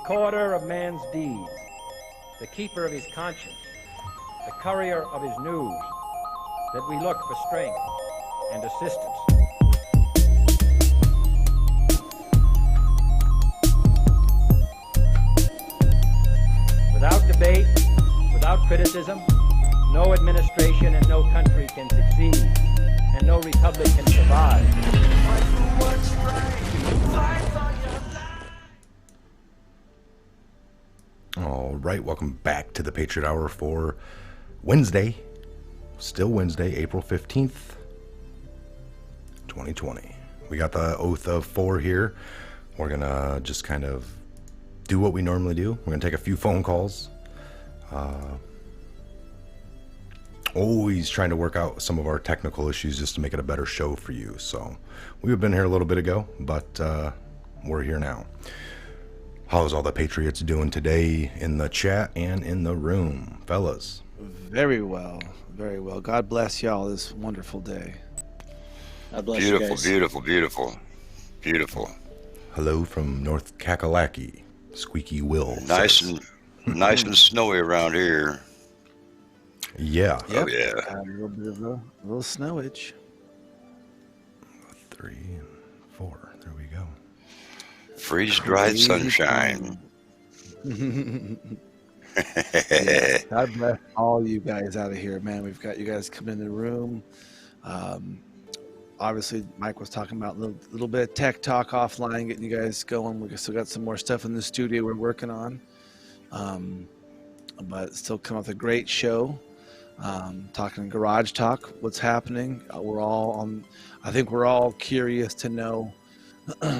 recorder of man's deeds, the keeper of his conscience, the courier of his news, that we look for strength and assistance. Without debate, without criticism, no administration and no country can succeed, and no republic can survive. All right, welcome back to the Patriot Hour for Wednesday, still Wednesday, April 15th, 2020. We got the Oath of Four here. We're going to just kind of do what we normally do. We're going to take a few phone calls. Always trying to work out some of our technical issues just to make it a better show for you. So we've been here a little bit ago, but we're here now. How's all the Patriots doing today in the chat and in the room, fellas? Very well, very well. God bless y'all this wonderful day. God bless you guys. Beautiful. Hello from North Kakalaki, Squeaky Will. Nice says. nice and snowy around here. Yeah. Yep. Oh yeah. Got a little bit of a little snowage. 3 and 4. There we go. Freeze-dried sunshine. Yeah. God bless all you guys out of here, man. We've got you guys coming in the room. Obviously, Mike was talking about a little bit of tech talk offline, getting you guys going. We still got some more stuff in the studio we're working on. But still coming with a great show. Talking garage talk, what's happening. I think we're all curious to know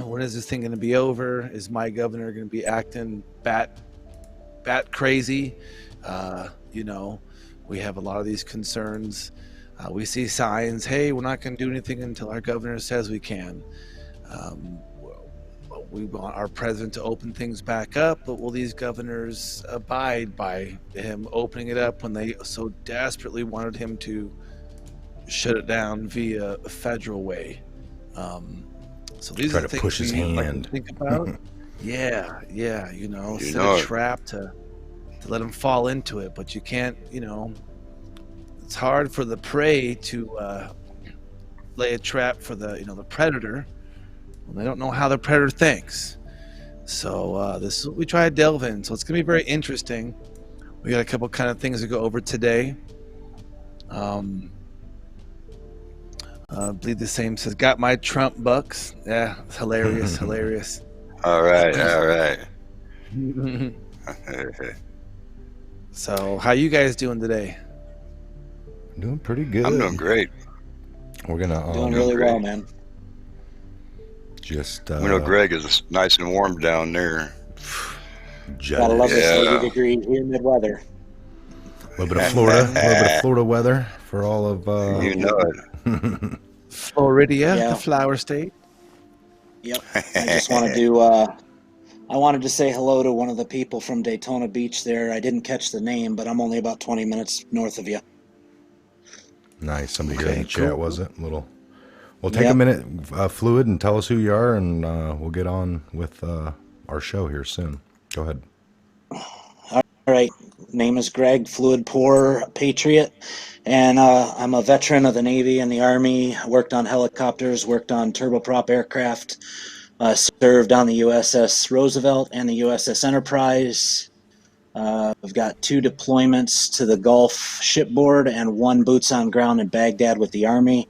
when is this thing going to be over? Is my governor going to be acting bat crazy? We have a lot of these concerns. We see signs, hey, we're not going to do anything until our governor says we can. We want our president to open things back up, but will these governors abide by him opening it up when they so desperately wanted him to shut it down via a federal way? So these Try are the to things push his we like hand. to think about. Yeah, set know a it. trap to let him fall into it, but you can't. It's hard for the prey to lay a trap for the predator when they don't know how the predator thinks. So this is what we try to delve in. So it's gonna be very interesting. We got a couple kind of things to go over today. I believe the same says, got my Trump bucks. Yeah, it's hilarious. All right. So how you guys doing today? Doing pretty good. I'm doing great. We're gonna Doing really great. well, man. just We know Greg is nice and warm down there. Gotta love this Yeah. 80 degree humid weather. A little bit of Florida weather for all of You know it. Florida, Yeah. the flower state. Yep. I just want to do. I wanted to say hello to one of the people from Daytona Beach there. I didn't catch the name, but I'm only about 20 minutes north of you. Nice. Somebody here Okay, in the chat, cool. was it? We'll take a Yep. minute, Fluid, and tell us who you are, and we'll get on with our show here soon. Go ahead. All right. Name is Greg, fluid pour Patriot, and I'm a veteran of the Navy and the Army. Worked on helicopters, worked on turboprop aircraft, served on the USS Roosevelt and the USS Enterprise. I've got 2 deployments to the Gulf shipboard and 1 boots on ground in Baghdad with the Army.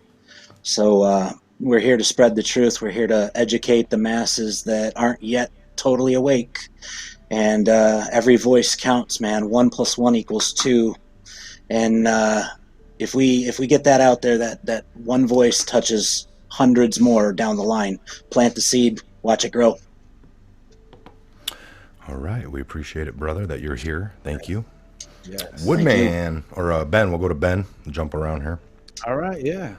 So we're here to spread the truth. We're here to educate the masses that aren't yet totally awake. And every voice counts, man. 1 + 1 = 2. And if we get that out there, that one voice touches hundreds more down the line. Plant the seed, watch it grow. All right. We appreciate it, brother, that you're here. Thank you. Yes. Woodman, or Ben. We'll go to Ben. Jump around here. All right, yeah.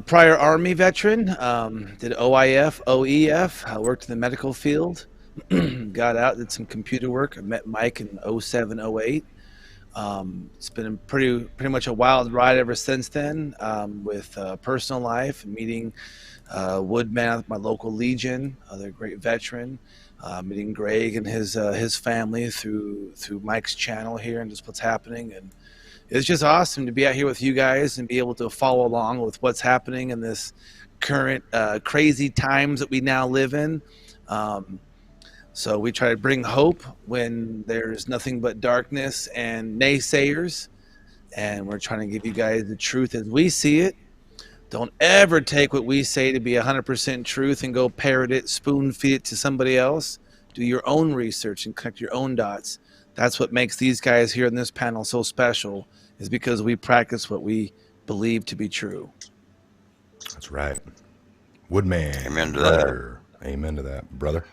Prior Army veteran, did OIF, OEF, worked in the medical field, got out, did some computer work. I met Mike in 07, 08. It's been pretty much a wild ride ever since then, with personal life, meeting Woodman, my local Legion, they're a great veteran. meeting Greg and his family through Mike's channel here, and just what's happening. And it's just awesome to be out here with you guys and be able to follow along with what's happening in this current crazy times that we now live in. So we try to bring hope when there's nothing but darkness and naysayers, and we're trying to give you guys the truth as we see it. Don't ever take what we say to be 100% truth and go parrot it, spoon feed it to somebody else. Do your own research and connect your own dots. That's what makes these guys here in this panel so special, is because we practice what we believe to be true. That's right. Woodman. Amen to brother. Amen to that, brother.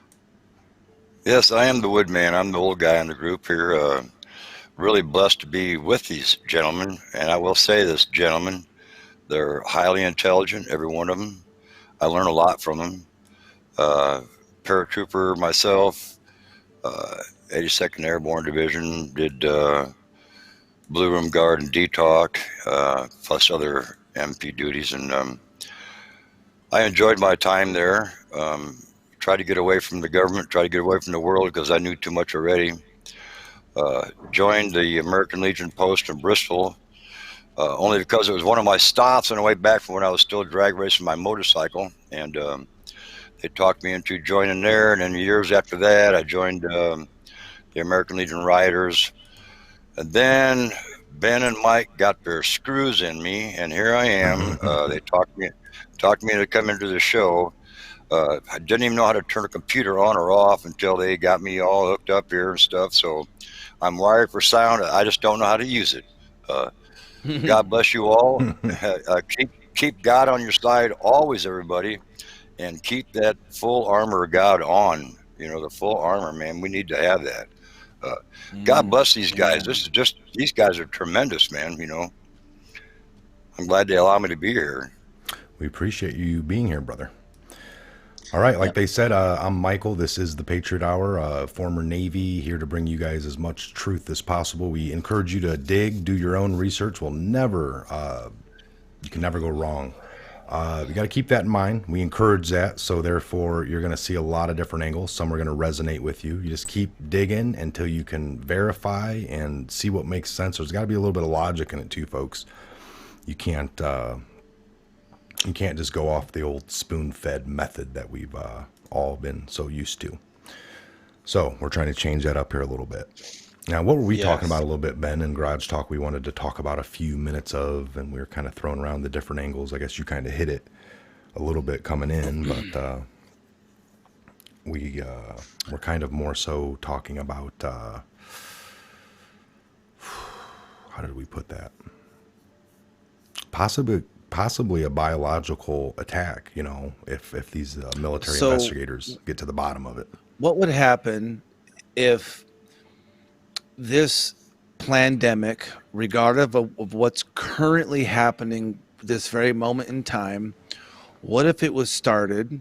Yes, I am the Woodman. I'm the old guy in the group here. Really blessed to be with these gentlemen. And I will say this, gentlemen, they're highly intelligent, every one of them. I learn a lot from them. Paratrooper myself, 82nd Airborne Division, did Blue Room Guard and DTOC, plus other MP duties. And I enjoyed my time there. Tried to get away from the government, tried to get away from the world because I knew too much already. Joined the American Legion post in Bristol, only because it was one of my stops on the way back from when I was still drag racing my motorcycle. And they talked me into joining there. And then years after that, I joined the American Legion Riders. And then Ben and Mike got their screws in me, and here I am. They talked me to come into the show. I didn't even know how to turn a computer on or off until they got me all hooked up here and stuff. So I'm wired for sound. I just don't know how to use it. God bless you all. Keep God on your side always, everybody, and keep that full armor of God on. You know, the full armor, man. We need to have that. God bless these guys. These guys are tremendous, man. You know, I'm glad they allow me to be here. We appreciate you being here, brother. All right, like they said, I'm Michael. This is the Patriot Hour, former Navy, here to bring you guys as much truth as possible. We encourage you to dig, do your own research. You can never go wrong. You got to keep that in mind. We encourage that, so therefore you're going to see a lot of different angles. Some are going to resonate with you. You just keep digging until you can verify and see what makes sense. There's got to be a little bit of logic in it too, folks. You can't just go off the old spoon-fed method that we've all been so used to. So we're trying to change that up here a little bit. Now, what were we talking about a little bit, Ben, in Garage Talk? We wanted to talk about a few minutes of, and we were kind of throwing around the different angles. I guess you kind of hit it a little bit coming in, but we're kind of more so talking about, how did we put that? Possibly a biological attack, you know, if these military investigators get to the bottom of it. What would happen if this pandemic, regardless of what's currently happening this very moment in time, what if it was started,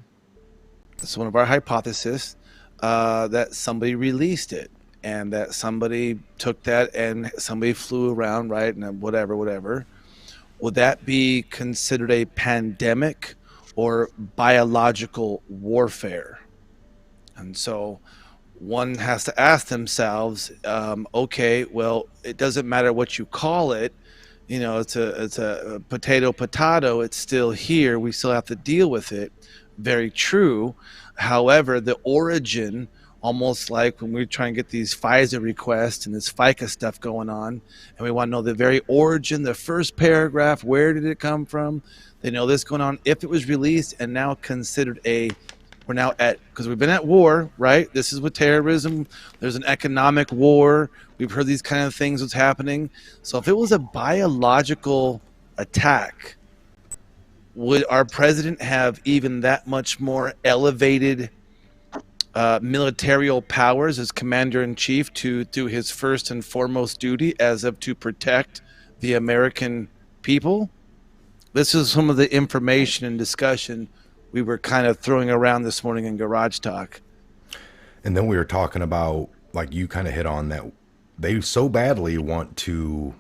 that's one of our hypotheses, that somebody released it and that somebody took that and somebody flew around, right, and whatever. Would that be considered a pandemic or biological warfare? And so one has to ask themselves, okay, well, it doesn't matter what you call it. You know, it's a potato, it's still here. We still have to deal with it. Very true. However, the origin, almost like when we're trying to get these FISA requests and this FICA stuff going on, and we want to know the very origin, the first paragraph, where did it come from? They know this going on. If it was released and now considered we're now at, because we've been at war, right? This is with terrorism. There's an economic war. We've heard these kind of things what's happening. So if it was a biological attack, would our president have even that much more elevated military powers as commander-in-chief to do his first and foremost duty as of to protect the American people? This is some of the information and discussion we were kind of throwing around this morning in Garage Talk. And then we were talking about, like you kind of hit on, that they so badly want to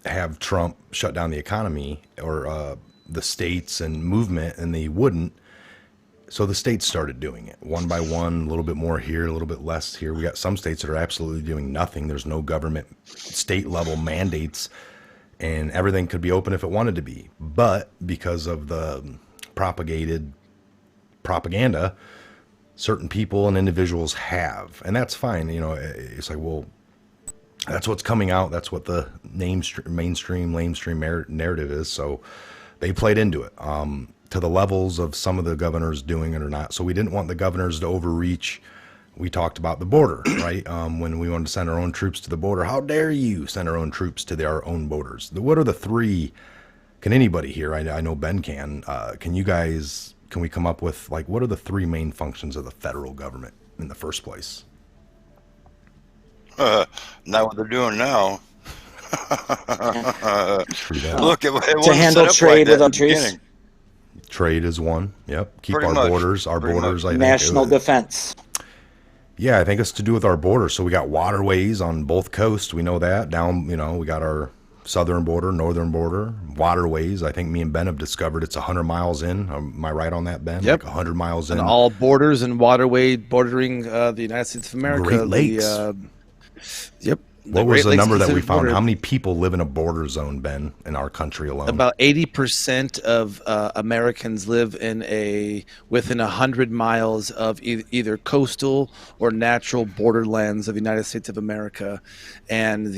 have Trump shut down the economy or the states and movement, and they wouldn't. So the states started doing it one by one, a little bit more here, a little bit less here. We got some states that are absolutely doing nothing. There's no government state level mandates, and everything could be open if it wanted to be. But because of the propagated propaganda, certain people and individuals have, and that's fine. You know, it's like, well, that's what's coming out. That's what the mainstream narrative is. So they played into it. To the levels of some of the governors doing it or not. So we didn't want the governors to overreach. We talked about the border, right? When we wanted to send our own troops to the border. How dare you send our own troops to our own borders? What are the three? Can anybody here? I know Ben can. Can you guys? Can we come up with, like, what are the three main functions of the federal government in the first place? Not what they're doing now. Pretty bad. Look, it To wasn't handle set up trade like that with in the countries, beginning. Trade is one. Yep. Keep Pretty our much. borders. Our Pretty borders. much. I think. national defense. Yeah, I think it's to do with our borders. So we got waterways on both coasts. We know that. Down, you know, we got our southern border, northern border, waterways. I think me and Ben have discovered it's 100 miles in. Am I right on that, Ben? Yep. Like 100 miles in. And all borders and waterway bordering the United States of America. Great Lakes. Yep. What was Great the Lakes number that we Pacific found? border. How many people live in a border zone, Ben, in our country alone? About 80% of Americans live within 100 miles of either coastal or natural borderlands of the United States of America, and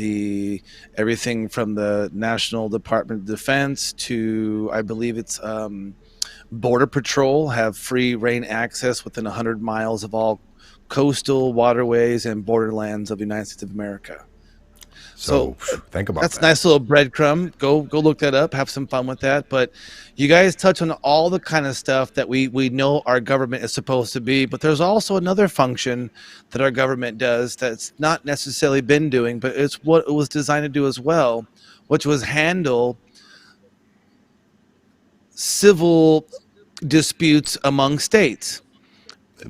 everything from the National Department of Defense to, I believe it's Border Patrol, have free reign access within 100 miles of all coastal waterways and borderlands of the United States of America. So think about That's that. a nice little breadcrumb. Go look that up. Have some fun with that. But you guys touch on all the kind of stuff that we know our government is supposed to be. But there's also another function that our government does that's not necessarily been doing, but it's what it was designed to do as well, which was handle civil disputes among states.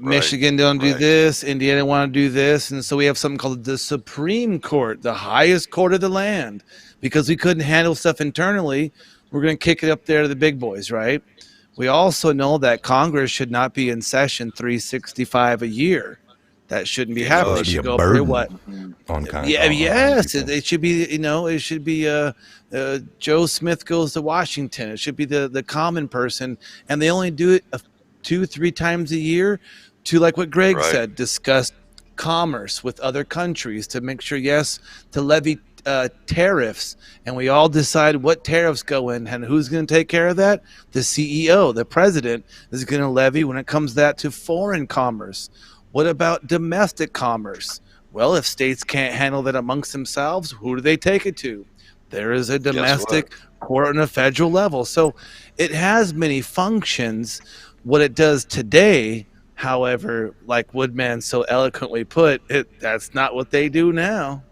Michigan don't do this, Indiana want to do this, and so we have something called the Supreme Court, the highest court of the land. Because we couldn't handle stuff internally, we're going to kick it up there to the big boys, right? We also know that Congress should not be in session 365 a year. That shouldn't be happening. It It should should be a go up there, burden what? on kind Yeah, on yes, people. it should be. You know, it should be. Joe Smith goes to Washington. It should be the common person, and they only do it 2-3 times a year to, like what Greg Right. said, discuss commerce with other countries to make sure, yes, to levy tariffs, and we all decide what tariffs go in, and who's going to take care of that? The CEO, the president, is going to levy when it comes to foreign commerce. What about domestic commerce? Well, if states can't handle that amongst themselves, who do they take it to? There is a domestic court on a federal level. So it has many functions. What it does today, however, like Woodman so eloquently put, that's not what they do now.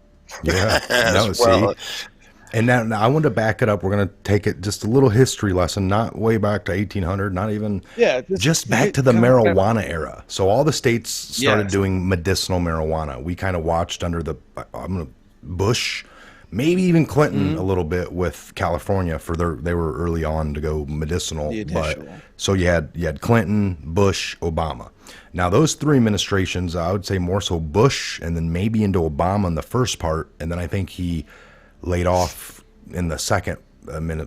Yeah. No, Well, see. And now I want to back it up. We're going to take it just a little history lesson, not way back to 1800, not even just back to the marijuana era. So all the states started doing medicinal marijuana. We kind of watched under the Bush, maybe even Clinton a little bit with California they were early on to go medicinal. But so you had Clinton, Bush, Obama. Now those three administrations, I would say more so Bush and then maybe into Obama in the first part, and then I think he laid off in the second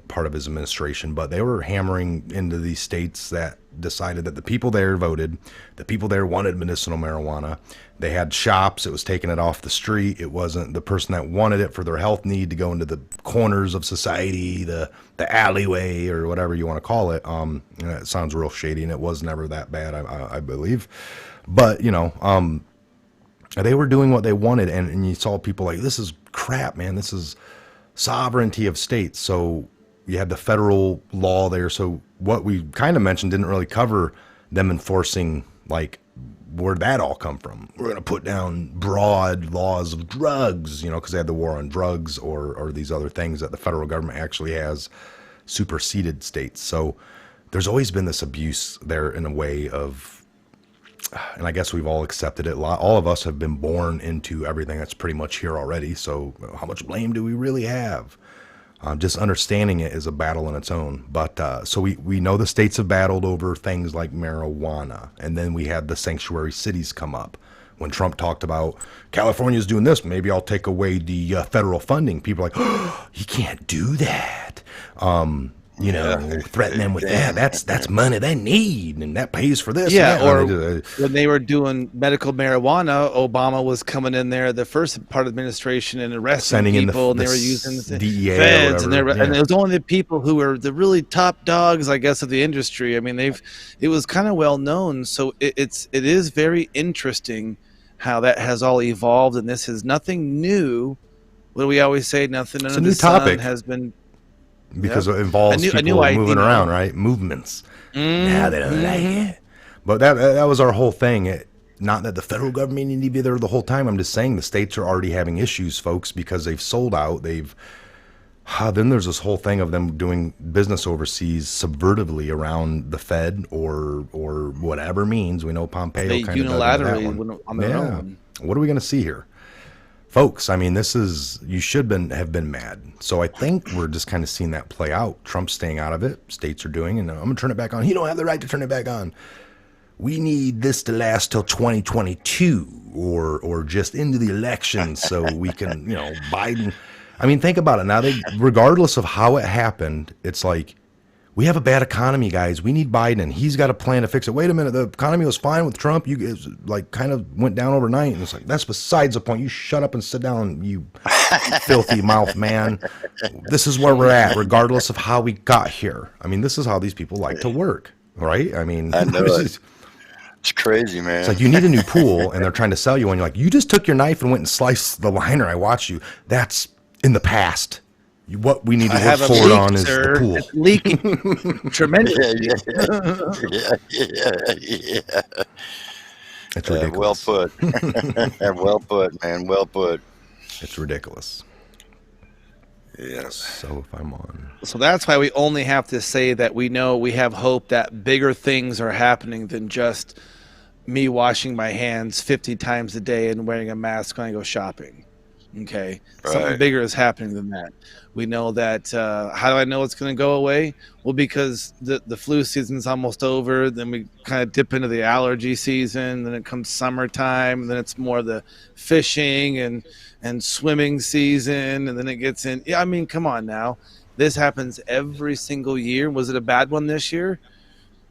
part of his administration. But they were hammering into these states that decided that the people there voted, the people there wanted medicinal marijuana. They had shops, it was taking it off the street. It wasn't the person that wanted it for their health need to go into the corners of society, the alleyway, or whatever you want to call it. It sounds real shady, and it was never that bad, I believe. But they were doing what they wanted, and you saw people like, this is crap, man. This is sovereignty of states. So you had the federal law there. So what we kind of mentioned didn't really cover them enforcing, like, where'd that all come from? We're going to put down broad laws of drugs, because they had the war on drugs or these other things that the federal government actually has superseded states. So there's always been this abuse there in a way of, and I guess we've all accepted it. All of us have been born into everything that's pretty much here already. So how much blame do we really have? Just understanding it is a battle in its own. But so we know the states have battled over things like marijuana. And then we had the sanctuary cities come up. When Trump talked about California's doing this, maybe I'll take away the federal funding. People are like, oh, you can't do that. Threaten them with that. That's money they need, and that pays for this. Yeah, or they when they were doing medical marijuana, Obama was coming in there the first part of the administration and arresting sending people, in and they were using the DEA feds, or whatever, and it was only the people who were the really top dogs, I guess, of the industry. I mean, it was kind of well known, so it is very interesting how that has all evolved, and this is nothing new. What do we always say? Nothing under the sun has been. Because it involves people moving around, right? Movements. Now they don't like it. But that was our whole thing. Not that the federal government need to be there the whole time. I'm just saying the states are already having issues, folks, because they've sold out. Then there's this whole thing of them doing business overseas subvertively around the Fed or whatever means. We know Pompeo they kind of unilaterally on their own. What are we going to see here? Folks, I mean, you should have been mad. So I think we're just kind of seeing that play out. Trump's staying out of it. States are doing, and I'm going to turn it back on. You don't have the right to turn it back on. We need this to last till 2022 or just into the election so we can, Biden. I mean, think about it. Now, regardless of how it happened, it's like, we have a bad economy, guys. We need Biden, and he's got a plan to fix it. Wait a minute, the economy was fine with Trump. Kind of went down overnight, and it's like, that's besides the point. You shut up and sit down, you filthy mouth man. This is where we're at, regardless of how we got here. I mean, this is how these people like to work, right? I mean, I know it. It's crazy, man. It's like you need a new pool, and they're trying to sell you one. You're like, you just took your knife and went and sliced the liner. I watched you. That's in the past. What we need to look forward on is the pool. It's leaking tremendously. Yeah. It's ridiculous. Well put. Well put, man. Well put. It's ridiculous. Yes. So if I'm on. So that's why we only have to say that we know we have hope that bigger things are happening than just me washing my hands 50 times a day and wearing a mask when I go shopping. Okay. Right. Something bigger is happening than that. We know that. How do I know it's going to go away? Well, because the flu season's almost over. Then we kind of dip into the allergy season. Then it comes summertime. And then it's more the fishing and swimming season. And then it gets in. Yeah, I mean, come on now. This happens every single year. Was it a bad one this year?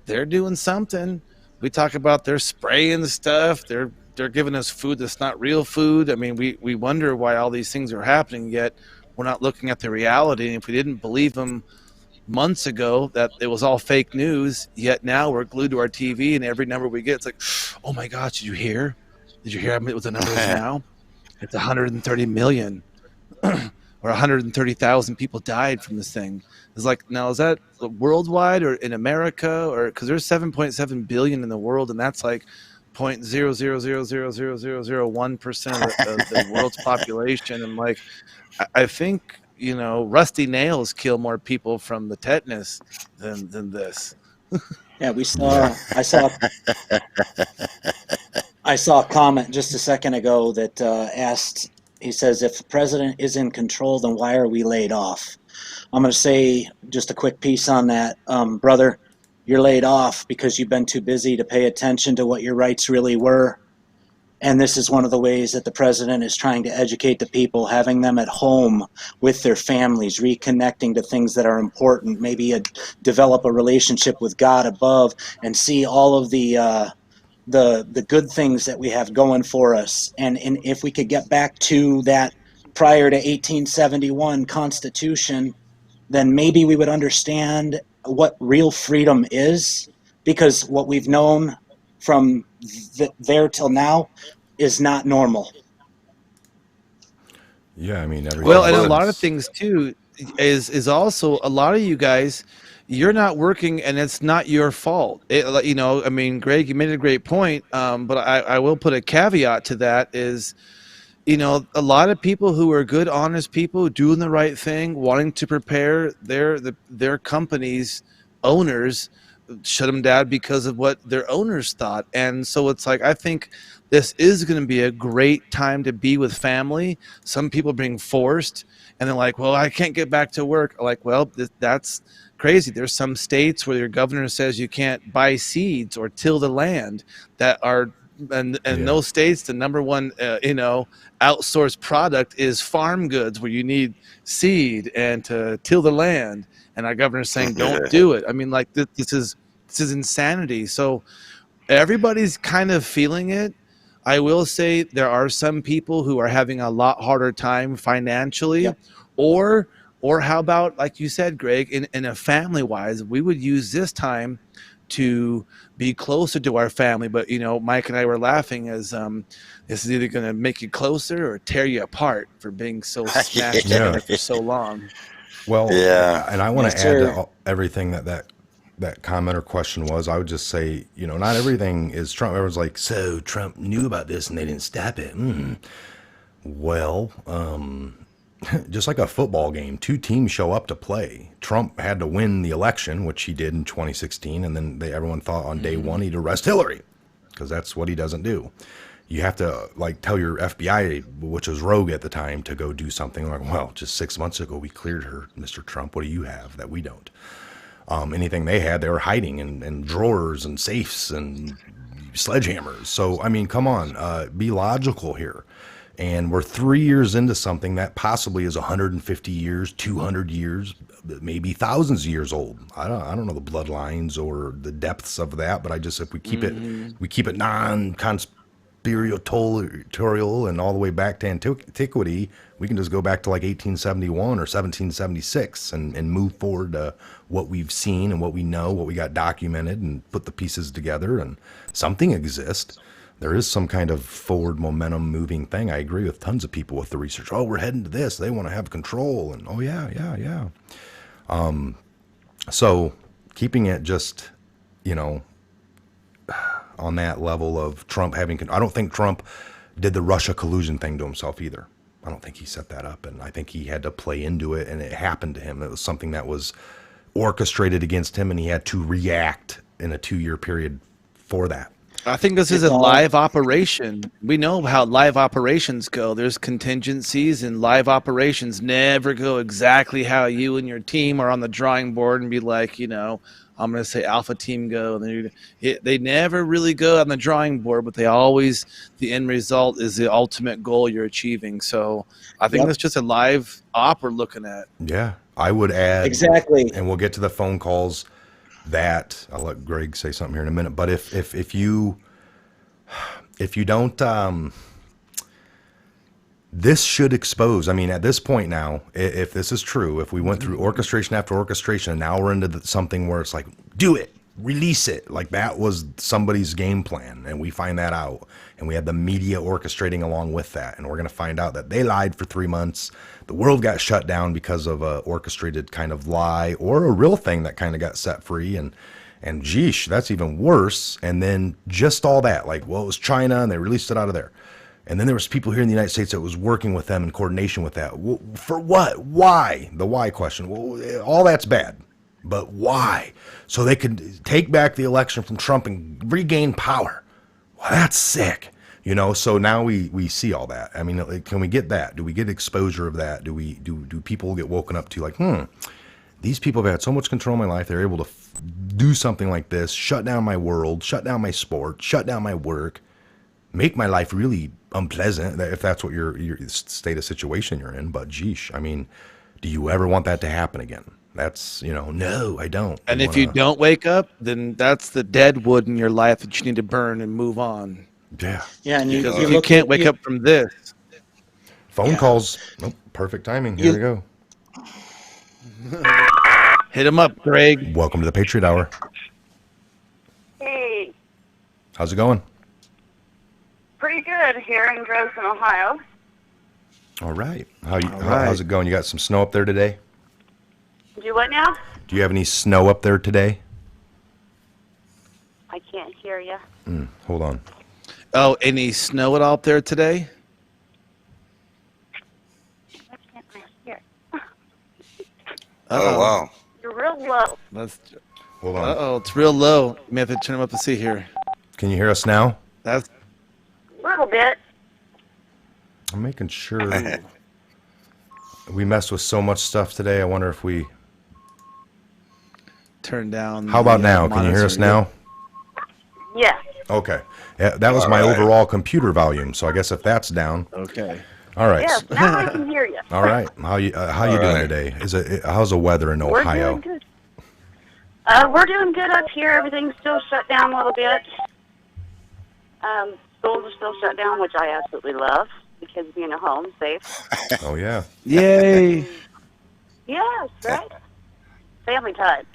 They're doing something. We talk about they're spraying stuff. They're giving us food that's not real food. I mean, we wonder why all these things are happening, yet we're not looking at the reality. And if we didn't believe them months ago that it was all fake news, yet now we're glued to our TV and every number we get, it's like, oh my gosh, did you hear? Did you hear what the numbers now? It's 130 million or 130,000 people died from this thing. It's like, now is that worldwide or in America? Or because there's 7.7 billion in the world, and that's like 0.0000001% of the world's population. And like, I think, rusty nails kill more people from the tetanus than this. Yeah, I saw a comment just a second ago that asked, he says, if the president is in control, then why are we laid off? I'm going to say just a quick piece on that. Brother, you're laid off because you've been too busy to pay attention to what your rights really were. And this is one of the ways that the president is trying to educate the people, having them at home with their families, reconnecting to things that are important, maybe develop a relationship with God above and see all of the good things that we have going for us. And if we could get back to that prior to 1871 Constitution, then maybe we would understand what real freedom is, because what we've known from there till now is not normal. Yeah, I mean, and a lot of things too is also a lot of you guys, you're not working and it's not your fault. I mean, Greg, you made a great point, but I will put a caveat to that is, a lot of people who are good, honest people doing the right thing, wanting to prepare their companies' owners shut them down because of what their owners thought. And so it's like, I think this is going to be a great time to be with family. Some people are being forced, and they're like, well, I can't get back to work. Like, well, that's crazy. There's some states where your governor says you can't buy seeds or till the land that are, and in those states, the number one, outsourced product is farm goods, where you need seed and to till the land. And our governor's saying, don't do it. I mean, like, this is insanity. So everybody's kind of feeling it. I will say there are some people who are having a lot harder time financially, or how about, like you said, Greg, in a family wise, we would use this time to be closer to our family. But, Mike and I were laughing as this is either going to make you closer or tear you apart for being so smashed together for so long. Well, and I want to add to everything that comment or question was. I would just say, not everything is Trump. Everyone's like, so Trump knew about this and they didn't stop it. Well, just like a football game, two teams show up to play. Trump had to win the election, which he did in 2016, and then everyone thought on day one he'd arrest Hillary, because that's what he doesn't do. You have to tell your FBI, which was rogue at the time, to go do something. Like, well, just 6 months ago we cleared her, Mr. Trump. What do you have that we don't? Anything they had, they were hiding in drawers and safes and sledgehammers. So, I mean, come on, be logical here. And we're 3 years into something that possibly is 150 years, 200 years, maybe thousands of years old. I don't know the bloodlines or the depths of that, but if we keep it non-conspiratorial and all the way back to antiquity, we can just go back to 1871 or 1776 and move forward to what we've seen and what we know, what we got documented, and put the pieces together, and something exists. There is some kind of forward momentum moving thing. I agree with tons of people with the research. Oh, we're heading to this. They want to have control. And oh, yeah. So keeping it just, on that level of Trump having, I don't think Trump did the Russia collusion thing to himself either. I don't think he set that up. And I think he had to play into it, and it happened to him. It was something that was orchestrated against him, and he had to react in a 2-year period for that. I think this is a live operation. We know how live operations go. There's contingencies, and live operations never go exactly how you and your team are on the drawing board and be like, I'm going to say alpha team go. And they never really go on the drawing board, but the end result is the ultimate goal you're achieving. So I think that's just a live op we're looking at. Yeah, I would add. Exactly. And we'll get to the phone calls. That I'll let Greg say something here in a minute, but if you don't, this should expose. I mean, at this point now, if this is true, if we went through orchestration after orchestration, and now we're into something where it's like, do it, release it, like that was somebody's game plan, and we find that out, and we had the media orchestrating along with that, and we're going to find out that they lied for 3 months. The world got shut down because of a orchestrated kind of lie, or a real thing that kind of got set free, and geesh, that's even worse. And then just all that, it was China, and they released it out of there. And then there was people here in the United States that was working with them in coordination with that. Well, for what? Why? The why question. Well, all that's bad, but why? So they could take back the election from Trump and regain power. Well, that's sick. So now we see all that. I mean, can we get that? Do we get exposure of that? Do people get woken up to these people have had so much control in my life, they're able to do something like this, shut down my world, shut down my sport, shut down my work, make my life really unpleasant, if that's what your state of situation you're in. But geesh, I mean, do you ever want that to happen again? That's, no, I don't. And if you don't wake up, then that's the dead wood in your life that you need to burn and move on. Yeah. Yeah, and you can't wake up from this. Phone calls. Nope, perfect timing. Here we go. Hit him up, Greg. Welcome to the Patriot Hour. Hey, How's it going? pretty good here in Dresden, Ohio. All right. How's it going? You got some snow up there today? Do what now? Do you have any snow up there today? I can't hear you. Hold on. Oh, any snow at all up there today? Why can't I hear? Oh, wow. You're real low. Hold on. Uh-oh, it's real low. You may have to turn them up to see here. Can you hear us now? That's A little bit. I'm making sure. We messed with so much stuff today. I wonder if we. turned down. How about the, now? Can you hear us monitor. now? Yes. Okay. Yeah, that was my overall computer volume. So I guess if that's down. Okay. All right. Yes. Now I can hear you. All right. How you doing right. today? How's the weather in We're Ohio? doing good. We're doing good up here. Everything's still shut down a little bit. Schools are still shut down, which I absolutely love. The kids being at home, safe. Oh yeah. Yay. Yes, right? Family time.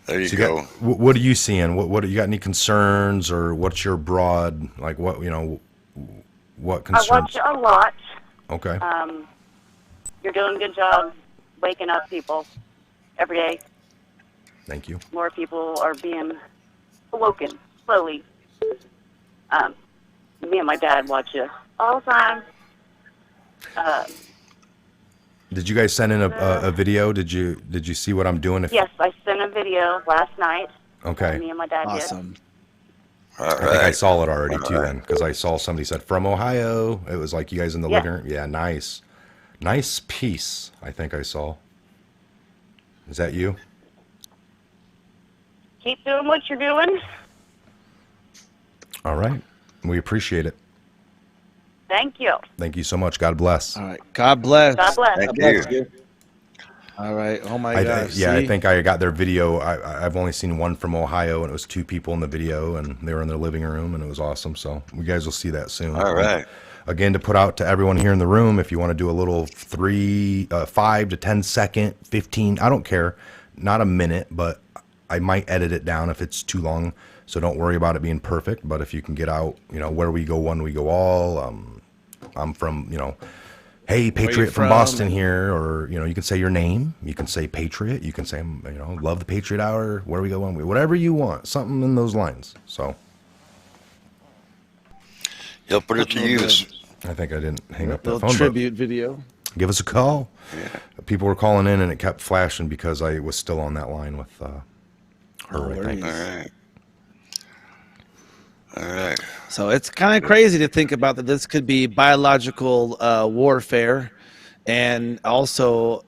There you So go. what are you seeing? What you got any concerns or what's your broad like what what I concerns? watch a lot. Okay. You're doing a good job waking up people every day. Thank you. More people are being awoken slowly. Me and my dad watch you all the time. Did you guys send in a video? Did you see what I'm doing? Yes, I sent a video last night. Okay. Me and my dad did. Awesome. All I think I right. saw it already All too right. then because I saw somebody said from Ohio. It was like you guys in the Yeah. living room. Yeah, nice piece. I think I saw. Is that you? Keep doing what you're doing. All right. We appreciate it. Thank you. Thank you so much. God bless. All right. God bless. God bless. Thank you. All right. Oh my gosh. Yeah, I See? think I got their video. I've only seen one from Ohio, and it was two people in the video, and they were in their living room, and it was awesome. So you guys will see that soon. All right. Again, to put out to everyone here in the room, if you want to do a little 5 to 10 second, 15, I don't care, not a minute, but I might edit it down if it's too long. So don't worry about it being perfect. But if you can get out, where we go one, we go all. I'm from, hey, Patriot from from? Boston here, or you can say your name. You can say Patriot. You can say love the Patriot Hour. Where we go one, whatever you want, something in those lines. So He'll put it to use. I think I didn't hang up the Little phone. tribute video. But give us a call. Yeah. People were calling in, and it kept flashing because I was still on that line with her. No I think. worries. All right. All right. So it's kind of crazy to think about that this could be biological warfare and also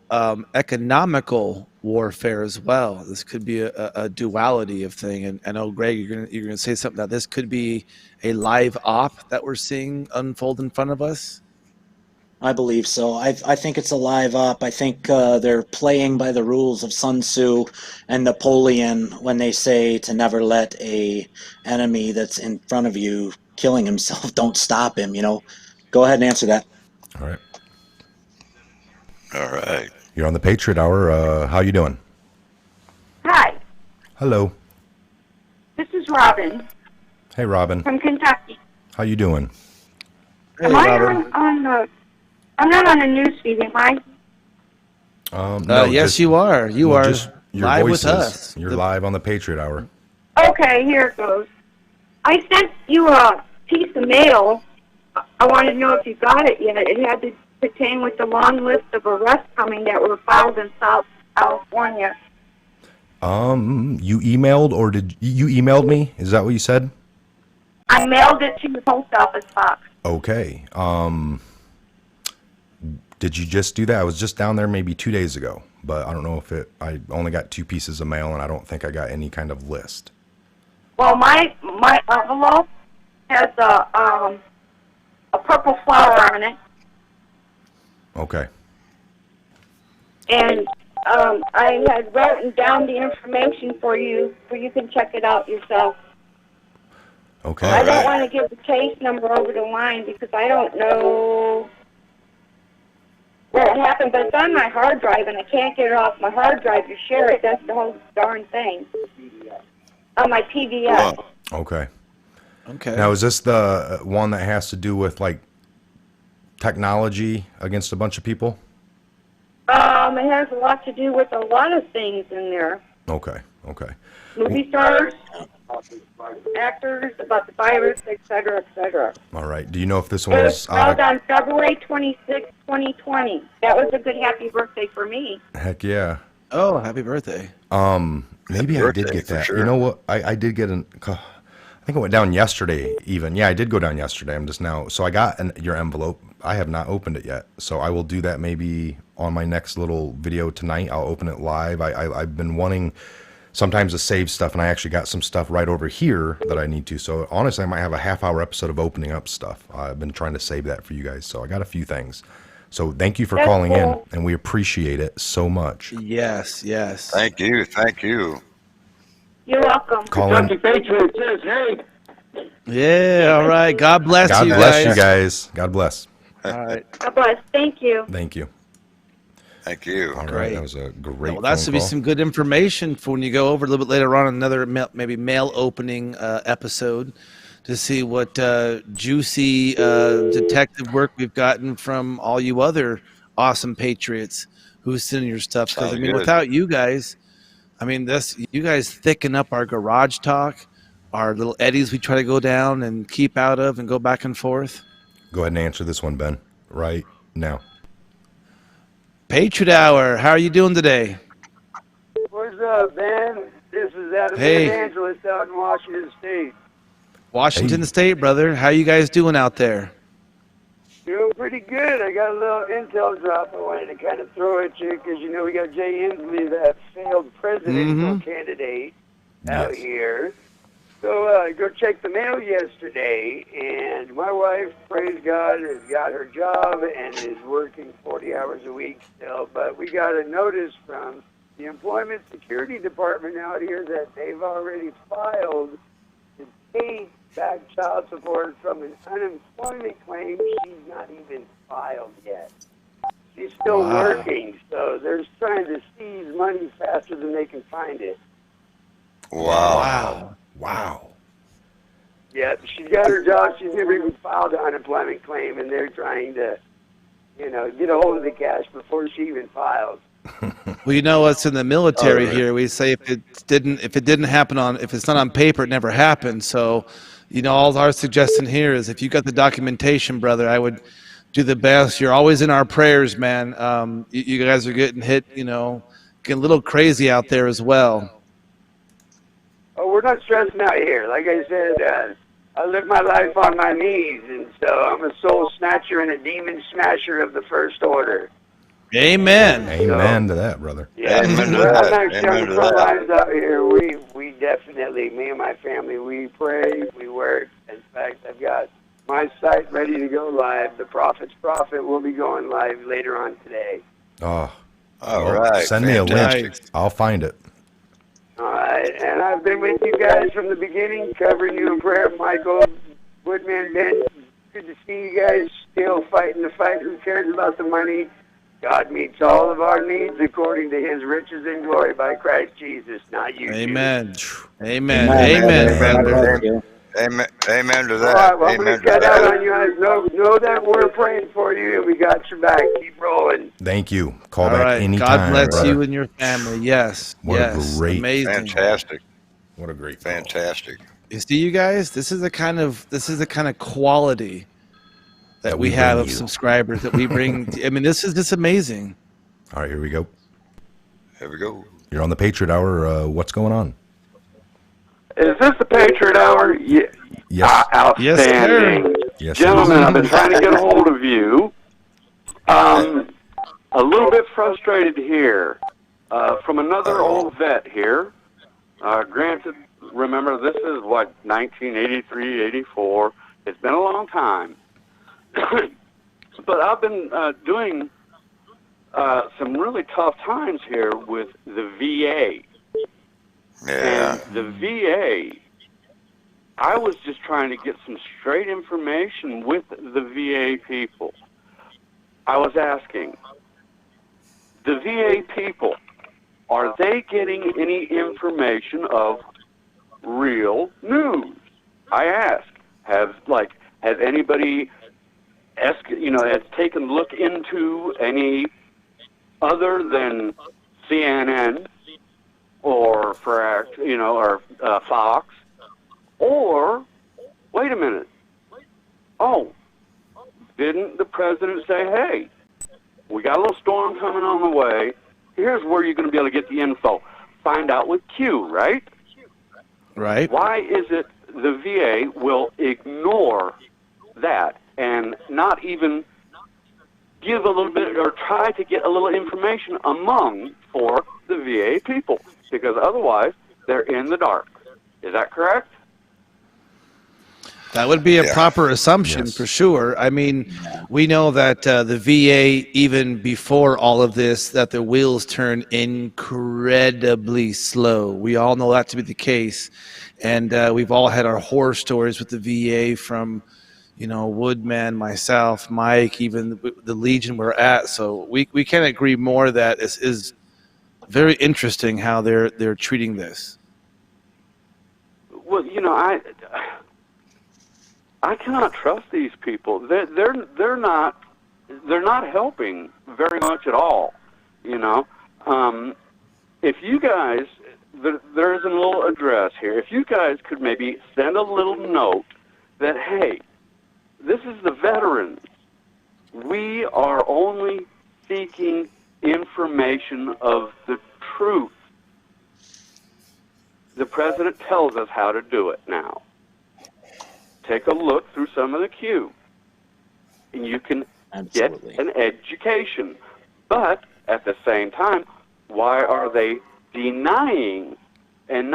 economical warfare as well. This could be a duality of thing. And I know, Greg, you're gonna say something that this could be a live op that we're seeing unfold in front of us. I believe so. I think it's a live op. I think they're playing by the rules of Sun Tzu and Napoleon when they say to never let a enemy that's in front of you killing himself, don't stop him, Go ahead and answer that. All right. All right. You're on the Patriot Hour. How you doing? Hi, Hello. this is Robin Hey, Robin. from Kentucky. How you doing? Hey, Am I Robin. on the? I'm not on the news feed, am I? No, Yes, just- you are. You well, are just your live voices. with us. You're live on the Patriot Hour. Okay, here it goes. I sent you a piece of mail. I wanted to know if you got it yet. It had to pertain with the long list of arrests coming that were filed in South California. You emailed or did you emailed me? Is that what you said? I mailed it to the post office box. Okay. Did you just do that? I was just down there maybe 2 days ago, but I don't know if I only got 2 pieces of mail and I don't think I got any kind of list. Well, my envelope has a purple flower on it. Okay. And I had written down the information for you, so you can check it out yourself. Okay. I don't right. want to give the case number over the line because I don't know where it happened, but it's on my hard drive, and I can't get it off my hard drive to share it. That's the whole darn thing. On my PVS. Well, Okay. Okay. Now, is this the one that has to do with like technology against a bunch of people? It has a lot to do with a lot of things in there. Okay. Okay. Movie stars, actors, about the virus, etc., etc. All right. Do you know if this It one was was filed on February 26, 2020. That was a good happy birthday for me. Heck yeah. Oh, happy birthday. Maybe I did birthday, get for that. sure. You know what? I did get I think it went down yesterday even. Yeah, I did go down yesterday. I'm just now. So I got your envelope. I have not opened it yet. So I will do that maybe on my next little video tonight. I'll open it live. I've been wanting sometimes to save stuff, and I actually got some stuff right over here that I need to. So honestly, I might have a half-hour episode of opening up stuff. I've been trying to save that for you guys. So I got a few things. So thank you for That's calling in, cool. and we appreciate it so much. Yes, yes. Thank you. Thank you. You're welcome. Call in. Patriot says, hey. Yeah, all right. God bless God you bless guys. you guys. God bless. All right. God bless. Thank you. Thank you. Thank you. All right, Great. that was a great. Well, that phone should be call. some good information for when you go over a little bit later on another maybe mail opening episode to see what juicy detective work we've gotten from all you other awesome patriots who send your stuff. Because I Sounds mean, good. without you guys, I mean, you guys thicken up our garage talk, our little eddies we try to go down and keep out of and go back and forth. Go ahead and answer this one, Ben. Right now. Patriot Hour, how are you doing today? What's up, man? This is Adam Hey. Evangelist out in Washington State. Washington Hey. State, brother. How you guys doing out there? Doing pretty good. I got a little intel drop I wanted to kind of throw at you because, you know, we got Jay Inslee, that failed presidential candidate out Yes. here. So go check the mail yesterday, and my wife, praise God, has got her job and is working 40 hours a week still. But we got a notice from the Employment Security Department out here that they've already filed to pay back child support from an unemployment claim she's not even filed yet. She's still working, so they're trying to seize money faster than they can find it. Wow. Wow. Yeah, she's got her job. She's never even filed an unemployment claim, and they're trying to, you know, get a hold of the cash before she even files. Well, you know what's in the military Oh, right. here. We say if it didn't happen if it's not on paper, it never happened. So, you know, all our suggestion here is if you got the documentation, brother, I would do the best. You're always in our prayers, man. You guys are getting hit, you know, getting a little crazy out there as well. Oh, we're not stressing out here. Like I said, I live my life on my knees, and so I'm a soul snatcher and a demon smasher of the first order. Amen. Amen to that, brother. Yeah, Amen to I'm that. actually on Amen the to front that. lines out here. We definitely, me and my family, we pray, we work. In fact, I've got my site ready to go live. The Prophet's Prophet will be going live later on today. Oh, All well, right. send me a Fantastic. link. I'll find it. All right, and I've been with you guys from the beginning, covering you in prayer, Michael, Woodman, Ben. Good to see you guys still fighting the fight. Who cares about the money? God meets all of our needs according to his riches and glory by Christ Jesus, not you. Amen. Amen. Amen, Amen, brother. brother. God bless you. Amen. Amen to All that. right, well, I'm Amen going to cut to out that. on you guys. Know that we're praying for you, and we got your back. Keep rolling. Thank you. Call All back right. anytime. God bless brother. you and your family. Yes. What a yes. great- Amazing. Fantastic. What a great call. Fantastic. You see, you guys, this is the kind of quality that we we have bring of you. subscribers that we bring. I mean, this is just amazing. All right, here we go. Here we go. You're on the Patriot Hour. What's going on? Is this the Patriot Hour? Yeah. Yes. Outstanding. Yes. Gentlemen, I've been trying to get a hold of you. A little bit frustrated here. From another old vet here. Granted, remember, this is, 1983, 84. It's been a long time. But I've been doing some really tough times here with the VA. Yeah. And the VA, I was just trying to get some straight information with the VA people. I was asking, the VA people, are they getting any information of real news? I ask, has anybody has taken a look into any other than CNN or Fox? Or, wait a minute. Oh, didn't the president say, hey, we got a little storm coming on the way. here's where you're going to be able to get the info. Find out with Q, right? Right. Why is it the VA will ignore that and not even give a little bit or try to get a little information for the VA people? Because otherwise, they're in the dark. Is that correct? That would be a Yeah. proper assumption for sure. I mean, we know that the VA, even before all of this, that the wheels turn incredibly slow. We all know that to be the case. And we've all had our horror stories with the VA from, Woodman, myself, Mike, even the Legion we're at. So we can't agree more that it is very interesting how they're treating this. Well, I cannot trust these people. They're not helping very much at all. If you guys, there's a little address here. If you guys could maybe send a little note that, hey, this is the veterans. We are only seeking information of the truth. The president tells us how to do it now. Take a look through some of the Q, and you can Absolutely. get an education. But at the same time, why are they denying and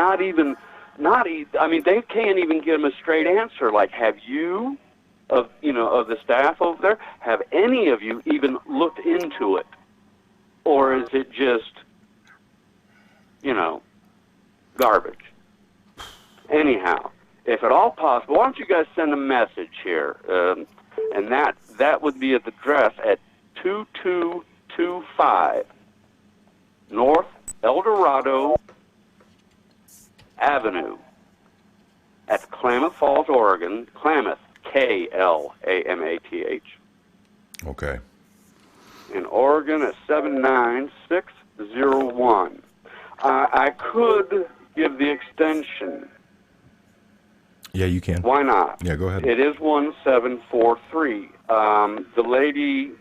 they can't even give them a straight answer. Like, have you, of the staff over there, have any of you even looked into it? Or is it just, garbage? Anyhow, if at all possible, why don't you guys send a message here? And that would be at the address at 2225 North El Dorado Avenue at Klamath Falls, Oregon. Klamath, Klamath. Okay. In Oregon at 79601. I could give the extension. Yeah, you can. Why not? Yeah, go ahead. It is 1743. The lady,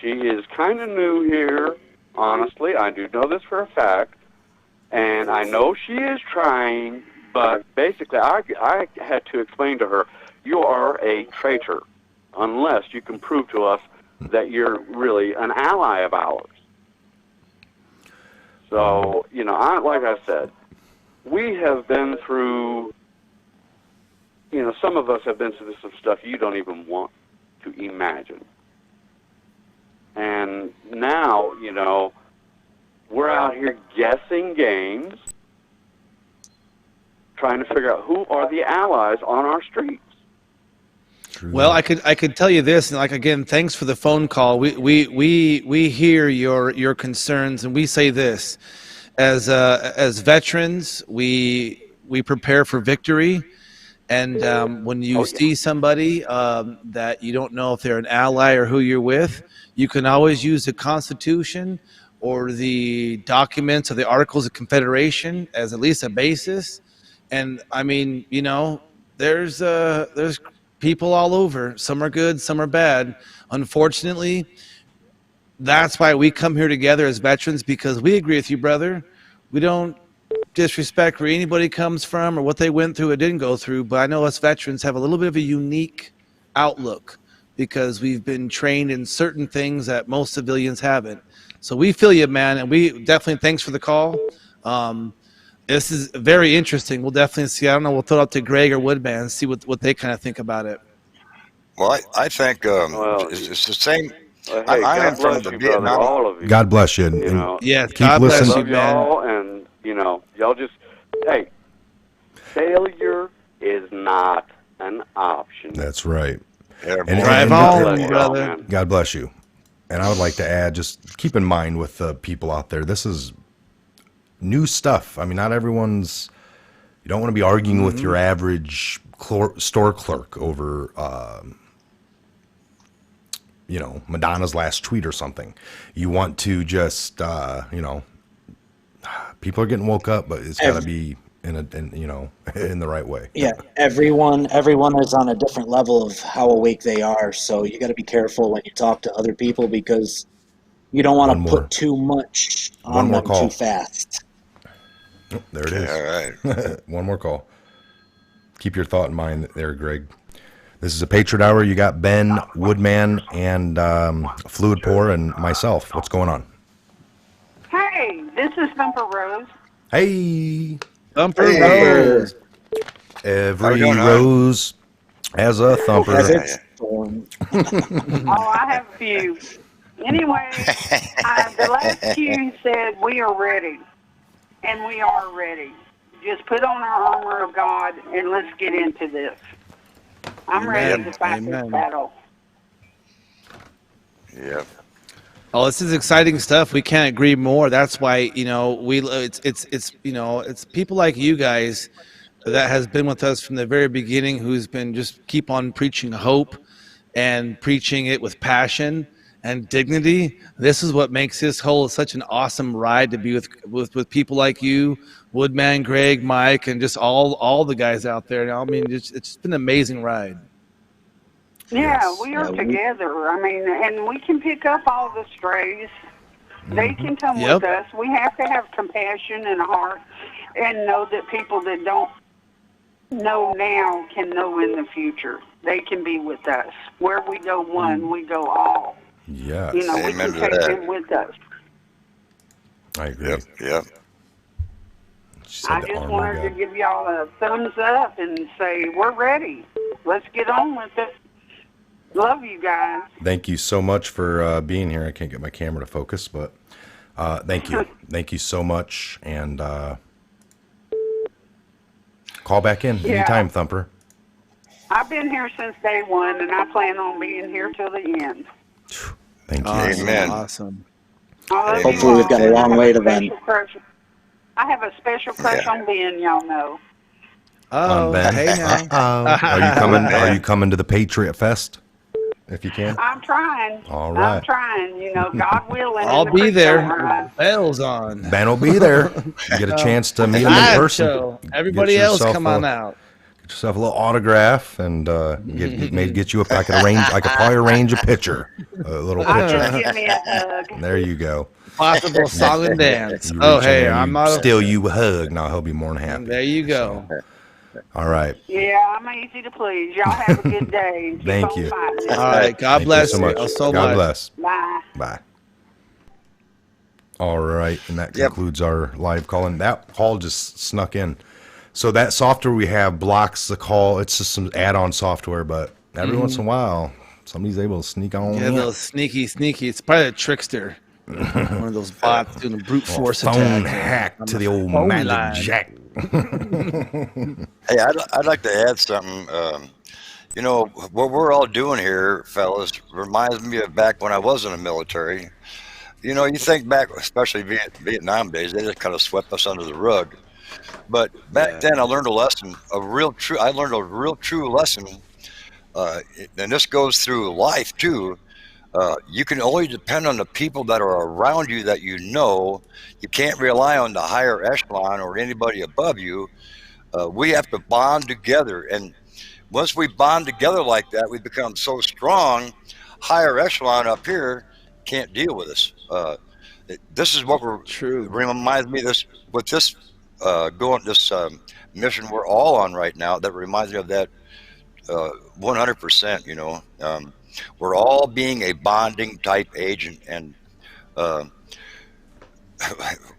she is kind of new here, honestly. I do know this for a fact. And I know she is trying, but basically I had to explain to her, you are a traitor unless you can prove to us that you're really an ally of ours. So, like I said, we have been through, some of us have been through some stuff you don't even want to imagine. And now, we're out here guessing games, trying to figure out who are the allies on our streets. Well, I could tell you this, and again, thanks for the phone call. We hear your concerns, and we say this as veterans, we prepare for victory, and when you see somebody that you don't know if they're an ally or who you're with, you can always use the Constitution or the documents or the Articles of Confederation as at least a basis. And I mean, there's people all over. Some are good, some are bad. Unfortunately, that's why we come here together as veterans, because we agree with you, brother. We don't disrespect where anybody comes from or what they went through or didn't go through, but I know us veterans have a little bit of a unique outlook because we've been trained in certain things that most civilians haven't. So we feel you, man, and we definitely thanks for the call. This is very interesting. We'll definitely see. I don't know. We'll throw it up to Greg or Woodman and see what they kind of think about it. Well, I think it's the same. Hey, I am God from bless the you, brother, Vietnam. all of you. God bless you. And, Yes, keep God bless listening. you, Love man. y'all, and y'all just, hey, failure is not an option. That's right. And Drive God on, bless y'all, brother. man. God bless you. And I would like to add, just keep in mind with the people out there, this is new stuff. I mean, not everyone's, you don't want to be arguing with your average store clerk over, Madonna's last tweet or something. You want to just, people are getting woke up, but it's got to be in the right way. Yeah, everyone is on a different level of how awake they are. So you got to be careful when you talk to other people, because You don't want One to more. put too much One on more them call. too fast. Oh, there it Okay, is. all right. One more call. Keep your thought in mind there, Greg. This is a Patriot Hour. You got Ben, Woodman, and Fluid Pour, and myself. What's going on? Hey, this is Thumper Rose. Hey, Thumper Hey. Rose. How we every doing, hon? rose has a thumper. Has its thorn. Oh, I have a few. Anyway, the last few said we are ready, and we are ready. Just put on our armor of God and let's get into this. I'm ready Amen. to fight Amen. this battle. Yep. Oh, this is exciting stuff. We can't agree more. That's why, you know, it's people like you guys that has been with us from the very beginning, who's been just keep on preaching hope and preaching it with passion and dignity. This is what makes this whole such an awesome ride to be with people like you, Woodman, Greg, Mike, and just all the guys out there. I mean, it's been an amazing ride. Yeah, Yes. we are Yeah, we- together. I mean, and we can pick up all the strays. They can come Yep. with us. We have to have compassion and a heart and know that people that don't know now can know in the future. They can be with us. Where we go one, we go all. Yes, You know, we Amen can to take that. them with us. I agree. Yep. Yep. She said I the just armor wanted to God. give y'all a thumbs up and say we're ready. Let's get on with it. Love you guys. Thank you so much for being here. I can't get my camera to focus, but thank you. Thank you so much. And call back in Yeah. anytime, Thumper. I've been here since day one, and I plan on being here till the end. Thank you. Awesome. Amen. Awesome. I love you Hopefully we've all, got a and I long have way to special then. crush- I have a special crush Yeah. on Ben, y'all know. Oh, On Ben. hey now. Are you coming? Are you coming to the Patriot Fest? If you can. I'm trying. All right. I'm trying. You know, God willing. I'll and the be creek there. don't rise. Bells on. Ben will be there. You get a chance to meet him in Live person. show. Everybody else come on out. Get yourself a little autograph and get you up. I could probably arrange a picture, a little picture. Just give me a hug. There you go. Possible song and dance. You Oh, reach in hey, there and I'm you not. steal you a hug. Now he'll be more than happy. There you go. All right. Yeah, I'm easy to please. Y'all have a good day. Keep Thank on you. fighting. All right. God Thank bless you so much. so God much. bless. Bye. Bye. All right, and that Yep. concludes our live call. And that call just snuck in. So that software we have blocks the call. It's just some add-on software, but every once in a while, somebody's able to sneak on Yeah, in. those sneaky. It's probably a trickster. One of those bots doing a brute force Phone attack. hack on to the the old phone Magic line. Jack. Hey, I'd like to add something. You know, what we're all doing here, fellas, reminds me of back when I was in the military. You know, you think back, especially Vietnam days, they just kind of swept us under the rug. But back then, I learned a lesson, I learned a real true lesson, and this goes through life too. You can only depend on the people that are around you that you know. You can't rely on the higher echelon or anybody above you. We have to bond together, and once we bond together like that, we become so strong. Higher echelon up here can't deal with us. This is what True. reminds me of this with this mission we're all on right now. That reminds me of that 100%. You know, we're all being a bonding type agent, and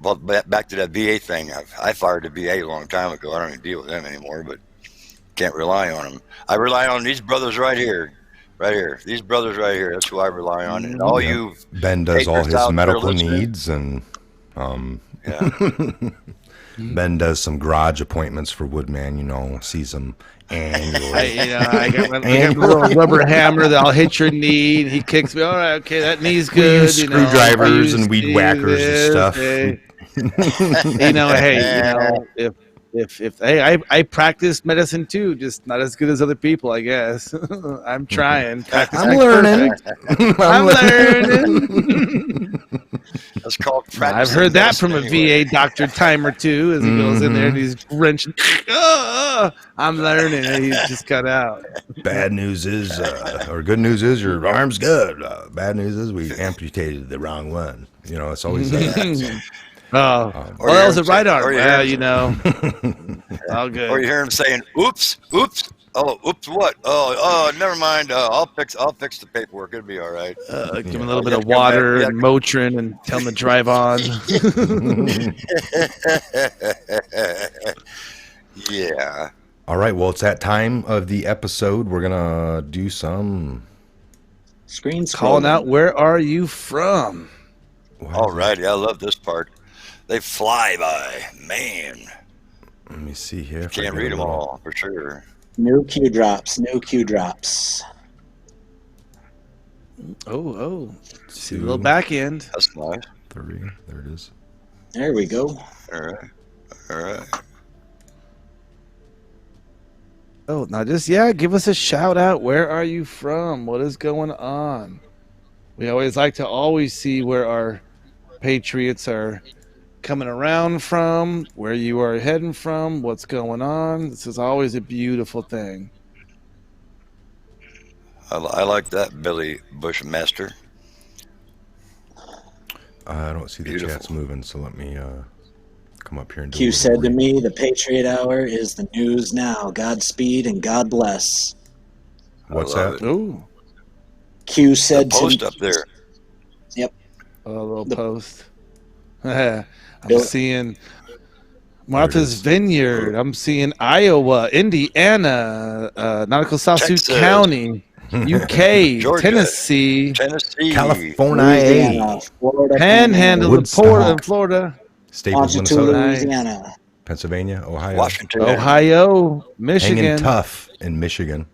well, back to that VA thing. I fired the VA a long time ago. I don't even deal with them anymore, but can't rely on them. I rely on these brothers right here. These brothers right here. That's who I rely on. And all Yeah. you Ben does all Patriots his out there medical listening. needs, and Yeah. Ben does some garage appointments for Woodman. You know, sees him annually. I got my little rubber hammer that I'll hit your knee, and he kicks me. All right, okay, that knee's We good. use you know, screwdrivers I and weed use whackers and this, stuff. hey. If I practice medicine too, just not as good as other people, I guess. I'm trying. Practice I'm makes learning. perfect. I'm learning. That's called I've practicing heard that medicine from a anyway. VA doctor time or two as he goes in there and he's wrenching. I'm learning. And he just got out. Bad news is, or good news is your arm's good. Bad news is we amputated the wrong one. You know, it's always that. Oh, Or well, you that was hear the right him say- arm. or you Well, hear you know, all good. Or you hear him saying, "Oops, oops." Oh, oops! What? Oh, never mind. I'll fix the paperwork. It'll be all right. Give him a little You bit have of to come back- water you have and Motrin and tell him to drive on. Yeah. All right, well, it's that time of the episode. We're gonna do some. Screen Calling scrolling. out, where are you from? All righty. I love this part. They fly by, man. Let me see here. if I Can't get read a them little- all for sure. New Q drops. New Q drops. Oh, see the 2, little back end. That's nice. 3. There it is. There we go. All right. All right. Oh, now just give us a shout out. Where are you from? What is going on? We always like to see where our Patriots are coming around from, where you are heading from, what's going on. This is always a beautiful thing. I like that, Billy Bushmaster. I don't see the Beautiful. chat's moving, so let me come up here and do a Q little said to read. me, the Patriot Hour is the news now. Godspeed and God bless. What's I love that? Ooh, Q The said post to up there. a little The- post. I'm Bill- seeing Martha's is. Vineyard. I'm seeing Iowa, Indiana, Nautical South Sioux Texas. County, UK, Georgia. Tennessee, Tennessee. California, Louisiana, Florida, Panhandle, Woodstock. Florida, Staples, Ponchatoula, Minnesota, Nice. Louisiana. Pennsylvania, Ohio, Washington. Ohio, hanging Michigan, tough in Michigan,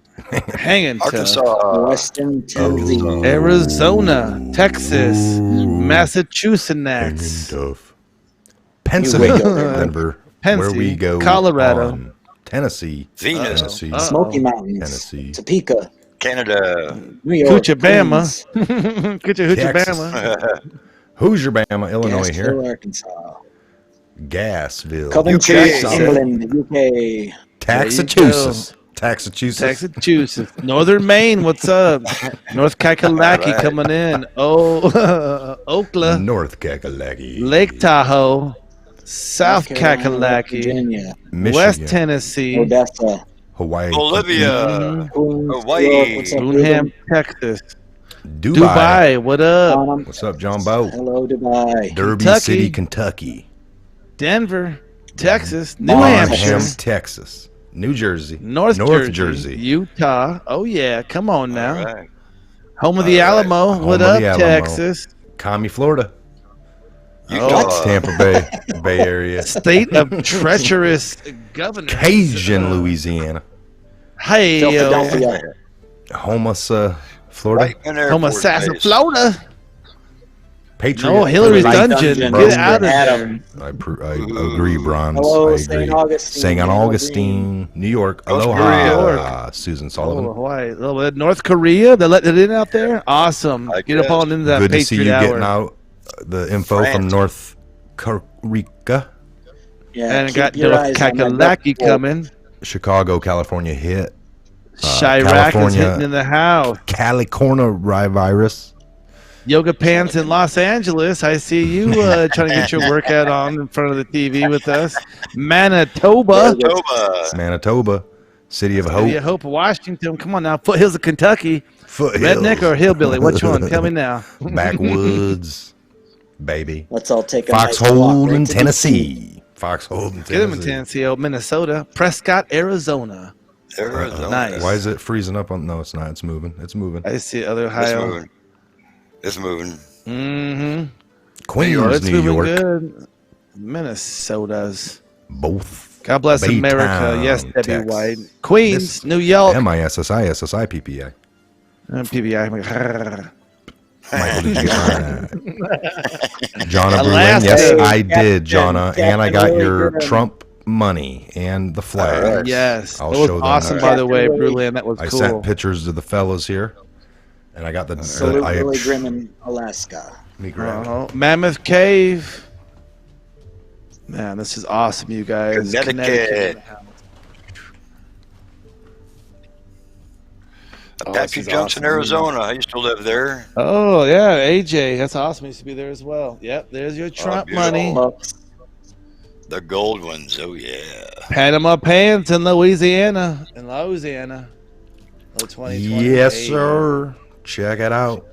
hanging tough. Arkansas. Western Tennessee. Arizona, Texas, hanging Massachusetts, tough, Pennsylvania, Wiggle. Denver, Pensy, where we go, Colorado. on. Tennessee, Venus. Tennessee, Uh-oh. Smoky Mountains. Tennessee. Topeka. Canada. New York. Coochibama. Queens, Coochibama. Hoosier, Bama, Illinois here, Gasville, Arkansas. Gassville, Coventry, UK. England, UK. Taxachusetts, Taxachusetts, Massachusetts. Northern Maine, what's up? North Kakalaki All right. coming in. Oh, Oakland, North Kakalaki, Lake Tahoe, South North Carolina, Kakalaki, Virginia. Michigan, West Tennessee, Odessa. Hawaii, Bolivia. Queens, Hawaii. New York. What's up, Unham, Ruben? Texas, Dubai. Dubai, what up? What's up, John Bo? Hello, Dubai. Derby Kentucky. City, Kentucky, Denver, Texas, New Bonham, Hampshire, Texas, New Jersey, North Jersey, Utah. Oh yeah, come on now. All right. Home of the All right. Alamo. Home What of up, the Alamo. Texas? Commie, Florida, Utah. Tampa Bay, Bay Area, State of treacherous governor. Cajun, Louisiana, Hey, yo. Philadelphia. Homos, Florida, Right in Air Home of Force Sassa, Base. Florida. Patriot. No, Hillary's Light Dungeon. Dungeon. Get out of there. Adam. I agree, Bronze. Hello, I St. agree. Augustine. St. Yellow Augustine, New York. North Aloha, Susan Oh, Sullivan. Hawaii. A little bit. North Korea. They let it in out there. Awesome. I Get up guess. on into that Good to Patriot see you Hour. getting out the info from France. North Korea, Yeah, And I keep got your North eyes on that Kakalaki duck coming. Chicago, California hit. Chirac is California. hitting in the house. California virus. Yoga Pants in Los Angeles. I see you trying to get your workout on in front of the TV with us. Manitoba. Manitoba. Manitoba, City of City Hope. of Hope, Washington. Come on now. Foothills of Kentucky. Foothills. Redneck or hillbilly? Which one? Tell me now. Backwoods, baby. Let's all take a nice walk Foxhole right in to Tennessee. Foxhole in Get them in Tennessee. Tennessee, oh, Minnesota. Prescott, Arizona. Arizona. Nice. Why is it freezing up on? No, it's not. It's moving. It's moving. I see other It's Ohio. moving. It's moving. Mm-hmm. Queens, Oh, it's New moving York. good. Minnesota's. Both. God bless Baytown, America. Yes, Debbie Texas. White. Queens, This- New York. MISSI, SSI, PPA. PBI. Michael, did you Jonna Berlin, Alaska. yes, Hey, I did, Captain- Jonna, and I got Captain your Willie Graham. Trump money and the flag. Alright. Yes. I'll That was show them awesome, that. by the way, Captain Willie. Brulin. That was I cool. sent pictures to the fellas here, and I got the. Salute I, Billy Grimm in Alaska. Let me grab it. Mammoth Cave. Man, this is awesome, you guys. Connecticut. Apache Junction, Arizona. I used to live there. Oh, yeah, AJ. That's awesome. I used to be there as well. Yep, there's your Trump money. The gold ones. Oh, yeah. Panama Pants in Louisiana. Oh, 2020. Yes, sir. Check it out.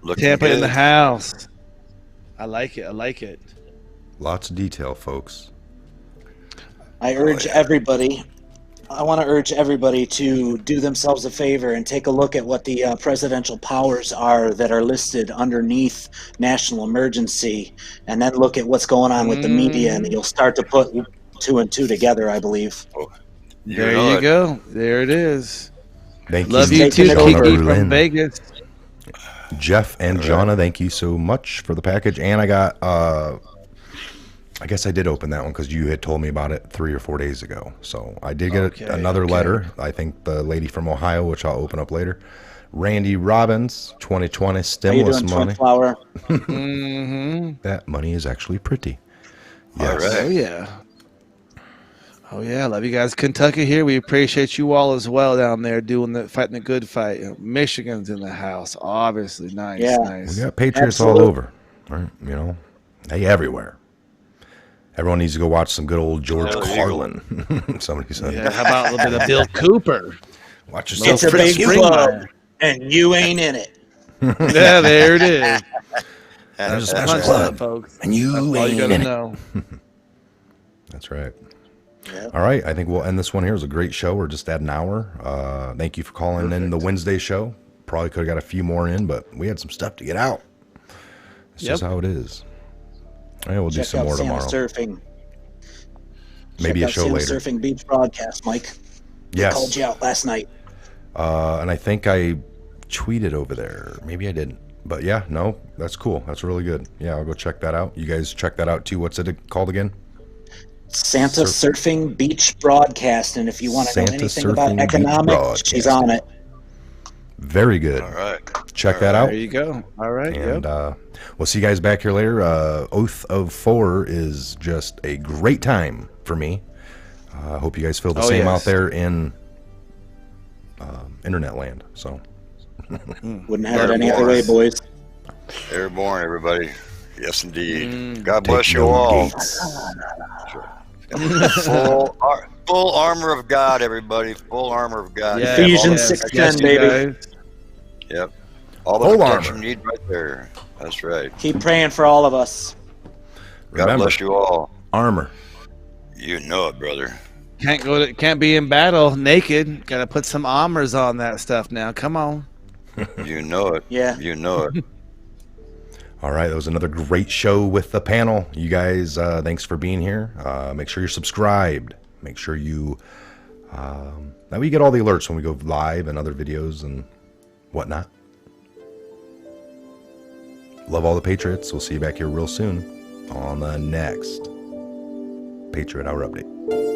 Looking Tampa good. in the house. I like it. Lots of detail, folks. I urge everybody. I want to urge everybody to do themselves a favor and take a look at what the presidential powers are that are listed underneath national emergency, and then look at what's going on with the media, and you'll start to put 2 and 2 together, I believe. There you go. There it is. Thank Love you, you too, Jonna Kiki Berlin. from Vegas. Jeff and Jonna, thank you so much for the package. And I got, I guess I did open that one because you had told me about it 3 or 4 days ago. So I did get another letter. I think the lady from Ohio, which I'll open up later. Randy Robbins, 2020 stimulus money. That money is actually pretty. Yes. All right. Oh, yeah. Oh, yeah. Love you guys. Kentucky here. We appreciate you all as well down there fighting the good fight. Michigan's in the house, obviously. Nice, nice. We got Patriots all over. Right? You know, they everywhere. Everyone needs to go watch some good old George Carlin. Somebody said. Yeah, how about a little bit of Bill Cooper? Watch yourself. It's a big club, and you ain't in it. Yeah, there it is. There's a special Punch club, that, folks. and you That's all ain't you gotta in know. it. That's right. All right, I think we'll end this one here. It was a great show. We're just at an hour. Thank you for calling in the Wednesday show. Probably could have got a few more in, but we had some stuff to get out. It's just how it is. Yeah, we'll do some more tomorrow. Surfing. Maybe a show later. Surfing Beach broadcast, Mike. Yes. I called you out last night. And I think I tweeted over there. Maybe I didn't. But yeah, no, that's cool. That's really good. Yeah, I'll go check that out. You guys check that out too. What's it called again? Santa Surfing Beach broadcast. And if you want to know Santa anything about Surfing Beach economics, she's on it. Very good. All right. Check that out. There you go. All right. And we'll see you guys back here later. Oath of 4 is just a great time for me. I hope you guys feel the same out there in internet land. So wouldn't have it any other way, boys. Airborne, everybody. Yes, indeed. God bless you all. Full armor of God, everybody. Full armor of God. Yeah, Ephesians 6:10, baby. Yep. All the protection you need right there. That's right. Keep praying for all of us. God bless you all. Armor. You know it, brother. Can't be in battle naked. Got to put some armors on that stuff now. Come on. You know it. Yeah. You know it. All right, that was another great show with the panel. You guys, thanks for being here. Make sure you're subscribed. Make sure you that way you get all the alerts when we go live and other videos and whatnot. Love all the Patriots. We'll see you back here real soon on the next Patriot Hour Update.